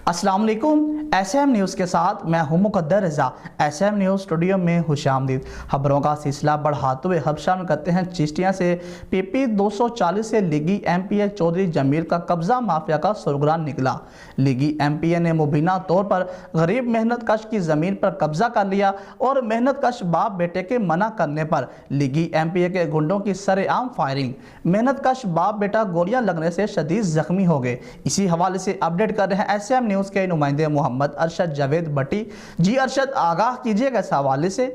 अस्सलाम वालेकुम। SM news के साथ मैं हूं मुकद्दर रज़ा। SM न्यूज़ स्टूडियो में खुशामदीद। खबरों का सिलसिला बढ़ाते हुए अब शामिल करते हैं चिश्तिया से। PP 240 से लीगी MPA चौधरी जमील का कब्जा माफिया का सुरगरान निकला। लीगी MPA ने मुबीना तौर पर गरीब मेहनत कश की ज़मीन पर कब्जा कर लिया और मेहनत कश बाप बेटे के मना करने पर लीगी MPA के गुंडों की सरेआम फायरिंग। मेहनत कश बाप बेटा गोलियां लगने से शदीद जख्मी हो गए। इसी हवाले से अपडेट कर रहे हैं SM न्यूज़ के नुमाइंदे मोहम्मद अरशद जावेद भट्टी। जी अरशद, आगाह कीजिएगा इस हवाले से।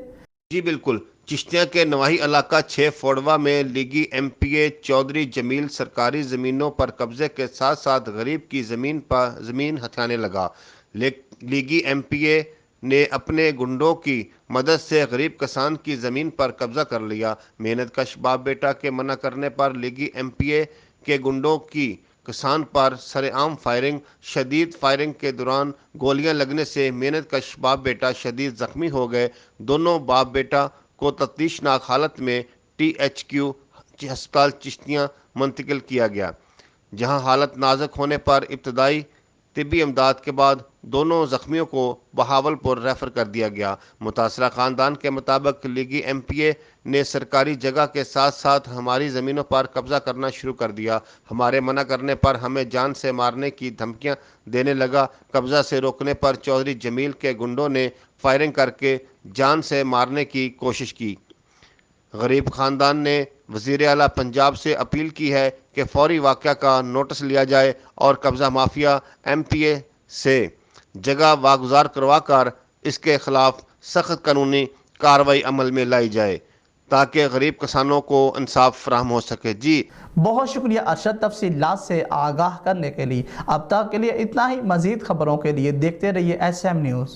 जी बिल्कुल। चिश्तिया के नवाही इलाका 6 फोड़वा में लीगी MPA चौधरी जमील सरकारी ज़मीनों पर कब्जे के साथ साथ गरीब की ज़मीन हथियाने लगा। लीगी MPA ने अपने गुंडों की मदद से गरीब किसान की ज़मीन पर कब्जा कर लिया। मेहनत कश बाप बेटा के मना करने पर लीगी MPA के गुंडों की किसान पर सरेआम फायरिंग। शदीद फायरिंग के दौरान गोलियां लगने से मेहनत कश बाप बेटा शदीद जख्मी हो गए। दोनों बाप बेटा को तफ्तीशनाक हालत में THQ अस्पताल चिश्तियाँ मुंतकिल किया गया, जहां हालत नाजुक होने पर इब्तदाई तिब्बी इमदाद के बाद दोनों जख्मियों को बहावलपुर रेफर कर दिया गया। मुतासरा खानदान के मुताबिक लीगी MPA ने सरकारी जगह के साथ साथ हमारी ज़मीनों पर कब्जा करना शुरू कर दिया। हमारे मना करने पर हमें जान से मारने की धमकियां देने लगा। कब्जा से रोकने पर चौधरी जमील के गुंडों ने फायरिंग करके जान से मारने की कोशिश की। गरीब खानदान ने वज़ीर आला पंजाब से अपील की है कि फौरी वाक़या का नोटिस लिया जाए और कब्ज़ा माफिया MPA से जगह वागुजार करवा कर इसके खिलाफ सख्त कानूनी कार्रवाई अमल में लाई जाए ताकि गरीब किसानों को इंसाफ फराहम हो सके। जी बहुत शुक्रिया अरशद, तफसीलात से आगाह करने के लिए। अब तक के लिए इतना ही। मज़ीद खबरों के लिए देखते रहिए SM न्यूज़।